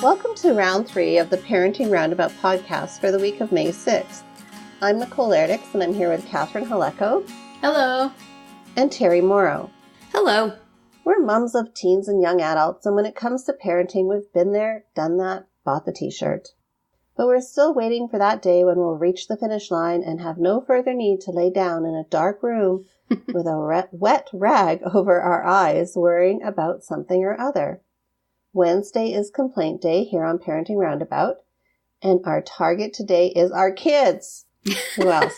Welcome to round 3 of the Parenting Roundabout podcast for the week of May 6th. I'm Nicole Erdix, and I'm here with Catherine Haleko. Hello. And Terry Morrow. Hello. We're mums of teens and young adults, and when it comes to parenting, we've been there, done that, bought the t-shirt. But we're still waiting for that day when we'll reach the finish line and have no further need to lay down in a dark room with a wet rag over our eyes, worrying about something or other. Wednesday is complaint day here on Parenting Roundabout, and our target today is our kids. Who else?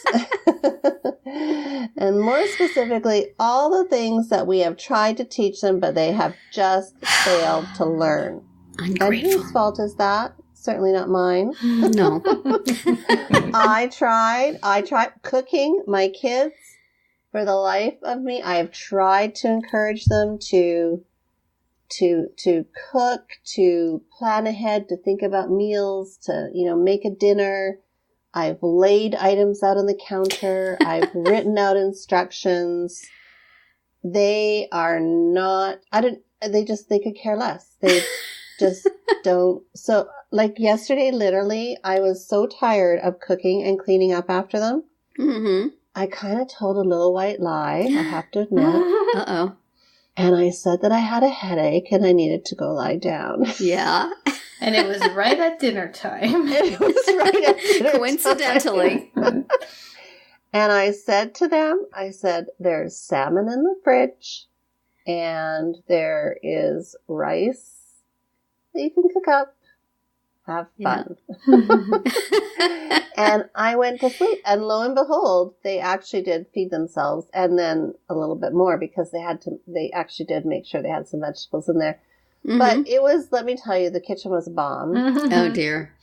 And more specifically, all the things that we have tried to teach them, but they have just failed to learn. Ungrateful. And whose fault is that? Certainly not mine. No. I tried cooking my kids. For the life of me, I have tried to encourage them to cook, to plan ahead, to think about meals, to, make a dinner. I've laid items out on the counter. I've written out instructions. They are not, they could care less. They just don't. So like yesterday, literally, I was so tired of cooking and cleaning up after them. Mm-hmm. I kind of told a little white lie, I have to admit. Uh-oh. And I said that I had a headache and I needed to go lie down. Yeah. And it was right at dinner time. It was right at dinner Coincidentally. time. And I said to them, there's salmon in the fridge and there is rice that you can cook up. Have fun. Yeah. And I went to sleep, and lo and behold, they actually did feed themselves, and then a little bit more because they actually did make sure they had some vegetables in there. Mm-hmm. But it was, let me tell you, the kitchen was a bomb. Mm-hmm. Oh dear.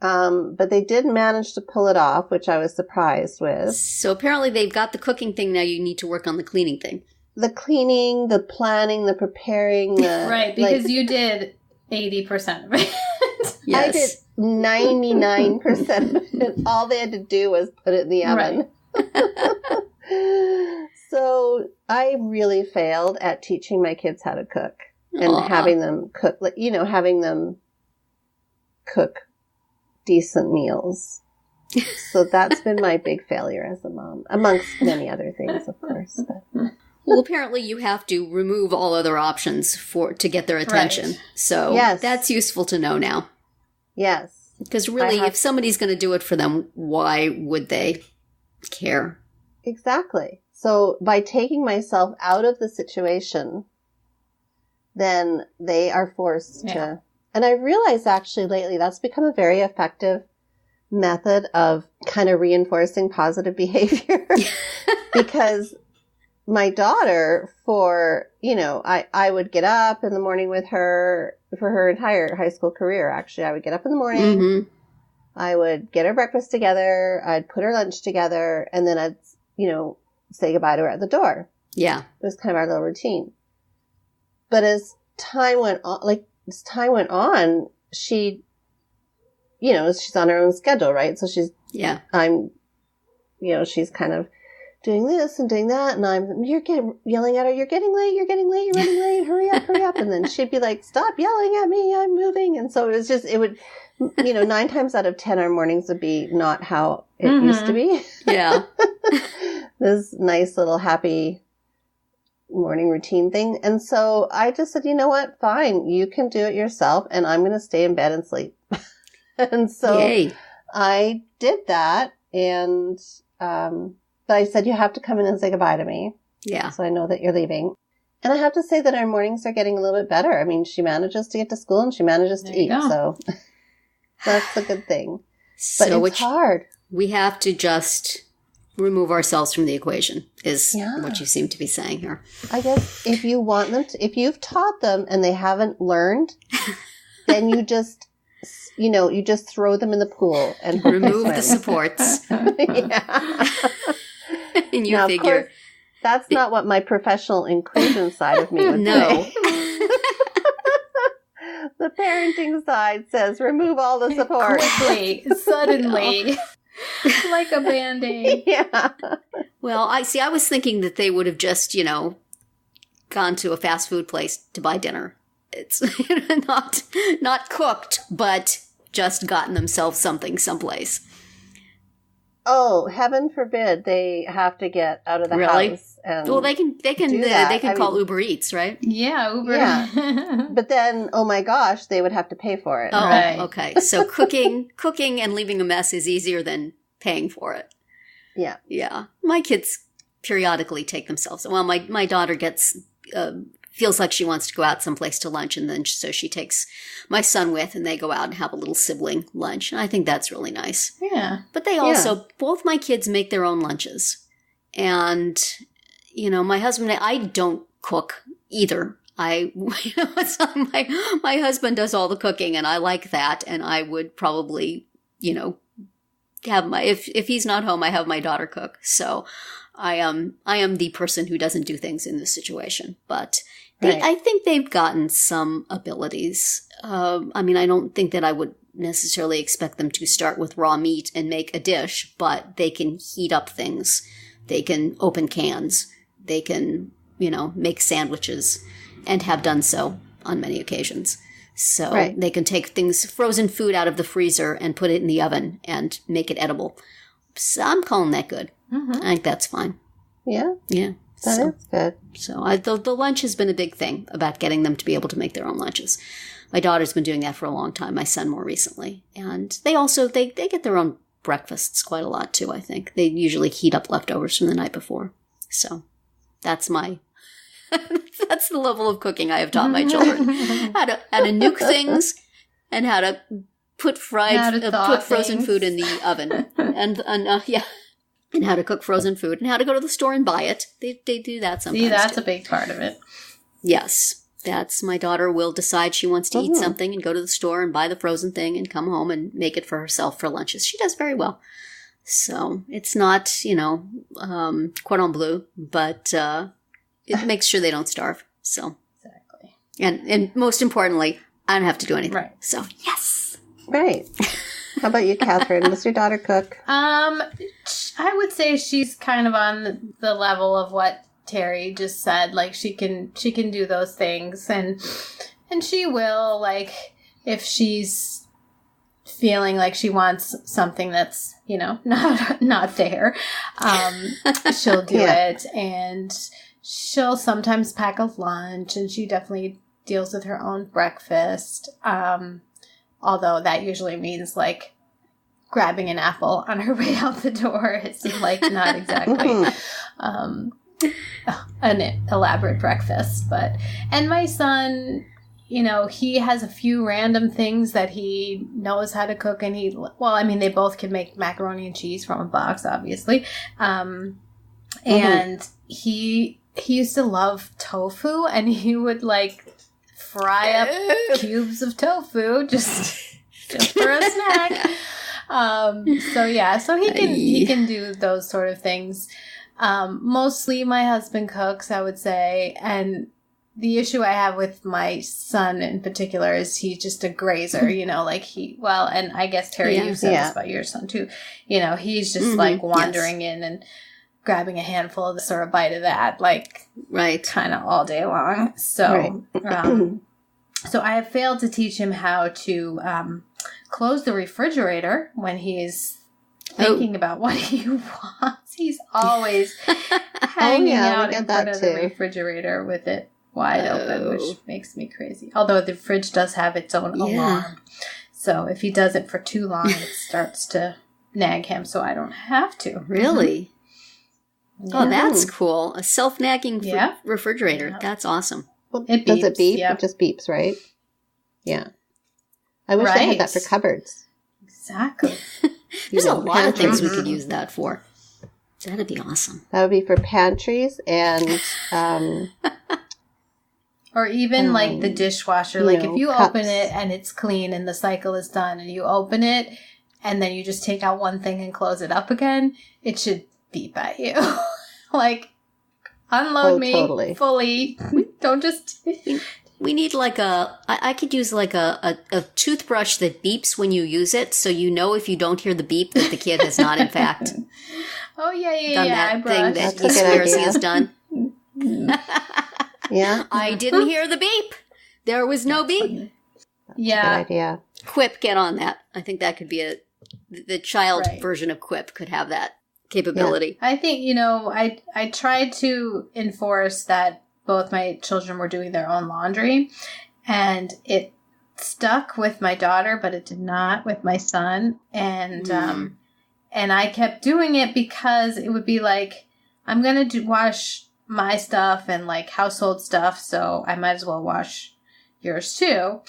But they did manage to pull it off, which I was surprised with. So apparently they've got the cooking thing, now you need to work on the cleaning thing. The cleaning, the planning, the preparing. Right, because you did 80% of it. Yes. I did 99% of it. All they had to do was put it in the oven. Right. So I really failed at teaching my kids how to cook and having them cook, having them cook decent meals. So that's been my big failure as a mom, amongst many other things, of course. But. Well, apparently you have to remove all other options to get their attention. Right. So yes. That's useful to know now. Yes. Because really, if somebody's going to do it for them, why would they care? Exactly. So by taking myself out of the situation, then they are forced to. And I realized actually lately that's become a very effective method of kind of reinforcing positive behavior. Because my daughter, I would get up in the morning with her for her entire high school career. Actually, I would get up in the morning. Mm-hmm. I would get her breakfast together. I'd put her lunch together, and then I'd, say goodbye to her at the door. Yeah, it was kind of our little routine. But as time went on, she, she's on her own schedule, right? So she's she's kind of doing this and doing that, and you're yelling at her, you're getting late, you're running late, hurry up. And then she'd be like, stop yelling at me, I'm moving. And so it would, 9 times out of 10, our mornings would be not how it used to be. Yeah. This nice little happy morning routine thing. And so I just said, you know what, fine, you can do it yourself, and I'm going to stay in bed and sleep. And so Yay. I did that, and, but I said, you have to come in and say goodbye to me. Yeah. So I know that you're leaving. And I have to say that our mornings are getting a little bit better. I mean, she manages to get to school and she manages to eat. So that's a good thing. But it's hard. We have to just remove ourselves from the equation is what you seem to be saying here. I guess if you want them to, if you've taught them and they haven't learned, then you just throw them in the pool and remove the supports. Yeah. And you figure, of course, that's not what my professional inclusion side of me would say. The parenting side says remove all the support. Quickly, suddenly, like a Band-Aid. Yeah. Well, I was thinking that they would have just, gone to a fast food place to buy dinner It's not cooked, but just gotten themselves something someplace. Oh, heaven forbid they have to get out of the house. And well, they can call Uber Eats, right? Yeah, Uber. Yeah. But then, oh my gosh, they would have to pay for it. Oh, right. Okay. So cooking and leaving a mess is easier than paying for it. Yeah. Yeah. My kids periodically take themselves. Well, my daughter gets feels like she wants to go out someplace to lunch, and then so she takes my son with, and they go out and have a little sibling lunch. And I think that's really nice. Yeah. But they also, both my kids make their own lunches. And, my husband and I don't cook either. My husband does all the cooking, and I like that. And I would probably, have if he's not home, I have my daughter cook. So I am the person who doesn't do things in this situation, but I think they've gotten some abilities. I don't think that I would necessarily expect them to start with raw meat and make a dish, but they can heat up things. They can open cans. They can, make sandwiches, and have done so on many occasions. So they can take frozen food out of the freezer and put it in the oven and make it edible. So I'm calling that good. Mm-hmm. I think that's fine. Yeah? Yeah. That is good. So the lunch has been a big thing about getting them to be able to make their own lunches. My daughter's been doing that for a long time, my son more recently. And they also, they get their own breakfasts quite a lot too, I think. They usually heat up leftovers from the night before. So that's that's the level of cooking I have taught my children. How to nuke things and how to put frozen food in the oven. And how to cook frozen food and how to go to the store and buy it. They do that sometimes. See, that's a big part of it. Yes. That's my daughter will decide she wants to eat something and go to the store and buy the frozen thing and come home and make it for herself for lunches. She does very well. So it's not, cordon bleu, but it makes sure they don't starve. So exactly. And most importantly, I don't have to do anything. Right. So yes. Right. How about you, Catherine? Does your daughter cook? I would say she's kind of on the level of what Terry just said. Like she can do those things, and she will, like, if she's feeling like she wants something that's not there, she'll do it, and she'll sometimes pack a lunch, and she definitely deals with her own breakfast. Although that usually means, like, grabbing an apple on her way out the door. It's, like, not exactly an elaborate breakfast. And my son, he has a few random things that he knows how to cook. And they both can make macaroni and cheese from a box, obviously. And he used to love tofu, and he would, like, fry up cubes of tofu just for a snack. So he can do those sort of things. Mostly my husband cooks, I would say, and the issue I have with my son in particular is he's just a grazer, and I guess Terry, you said this about your son too. He's just like wandering in and grabbing a handful of this or a bite of that, like, kind of all day long. So, so I have failed to teach him how to close the refrigerator when he's thinking about what he wants. He's always hanging out in front of the refrigerator with it wide open, which makes me crazy. Although the fridge does have its own alarm. So if he does it for too long, it starts to nag him, so I don't have to. Really? Yeah. Oh, that's cool. A self-nagging refrigerator. Yeah. That's awesome. Well, does it beep? It just beeps, right? Yeah. I wish I had that for cupboards. Exactly. There's a lot of things we could use that for. That'd be awesome. That would be for pantries and... or even like the dishwasher. Like if you cups. Open it and it's clean and the cycle is done and you open it and then you just take out one thing and close it up again, it should beep at you. Like, unload me fully. Don't just... We need like I could use like a toothbrush that beeps when you use it, so you know if you don't hear the beep that the kid has not, in fact, done that thing that he swears he has done. Yeah. I didn't hear the beep. There was no B. Yeah. Good idea. Quip, get on that. I think that could be the child version of Quip could have that capability. Yeah. I think, I tried to enforce that both my children were doing their own laundry, and it stuck with my daughter, but it did not with my son. And and I kept doing it because it would be like, I'm going to wash my stuff and like household stuff, so I might as well wash yours too.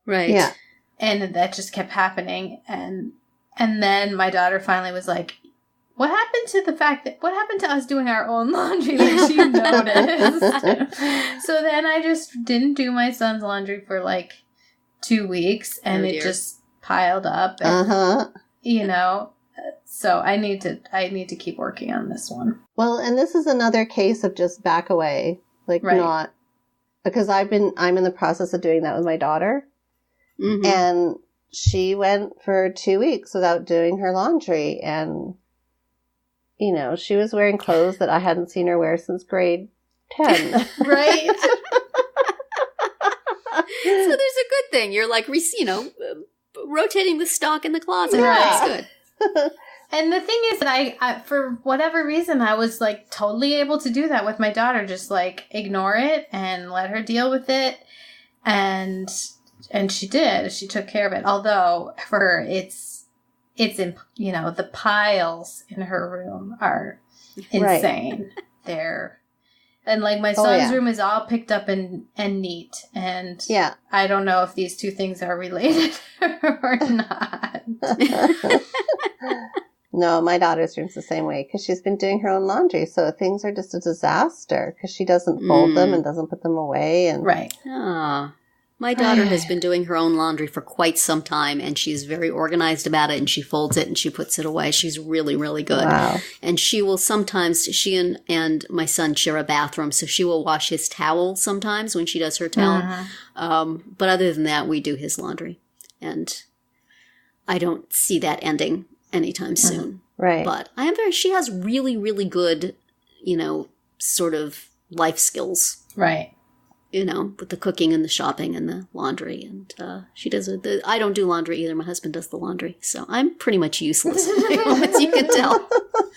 Right. Yeah. And that just kept happening. And then my daughter finally was like, what happened to us doing our own laundry? Like, she noticed. So then I just didn't do my son's laundry for like 2 weeks, and it just piled up. And, so I need to keep working on this one. Well, and this is another case of just back away, like not, because I'm in the process of doing that with my daughter, and she went for 2 weeks without doing her laundry, and she was wearing clothes that I hadn't seen her wear since grade 10. Right. So there's a good thing. You're like, rotating the stock in the closet. Yeah. That's good. And the thing is that I, for whatever reason, I was like totally able to do that with my daughter. Just like ignore it and let her deal with it. And she did. She took care of it. Although for her, it's the piles in her room are insane. And like my son's room is all picked up and neat. And I don't know if these two things are related or not. No, my daughter's room's the same way because she's been doing her own laundry. So things are just a disaster because she doesn't fold them and doesn't put them away. And My daughter has been doing her own laundry for quite some time, and she's very organized about it, and she folds it and she puts it away. She's really, really good. Wow. And she will sometimes, she and my son share a bathroom, so she will wash his towel sometimes when she does her towel. But other than that, we do his laundry. And I don't see that ending anytime soon. Right. But she has really, really good, sort of life skills. Right. With the cooking and the shopping and the laundry. And she does it. I don't do laundry either. My husband does the laundry. So I'm pretty much useless, as you can tell.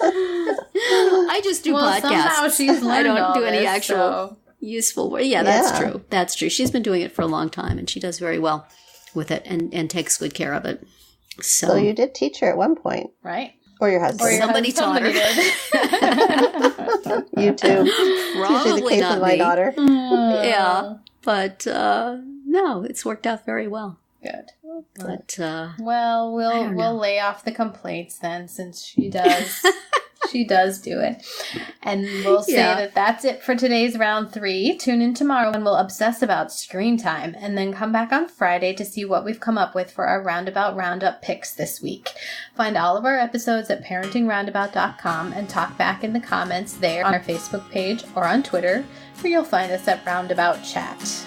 I just do podcasts. Somehow she's learned I don't all do any this, actual useful work. Yeah, that's true. That's true. She's been doing it for a long time, and she does very well with it and takes good care of it. So you did teach her at one point. Right. Or your husband. Somebody taught her. You too. Probably the case not with my daughter. Yeah, but no, it's worked out very well. Good. But we'll lay off the complaints then, since she does. She does do it. And we'll say that that's it for today's round 3. Tune in tomorrow and we'll obsess about screen time, and then come back on Friday to see what we've come up with for our Roundabout Roundup picks this week. Find all of our episodes at parentingroundabout.com and talk back in the comments there on our Facebook page or on Twitter, where you'll find us at Roundabout Chat.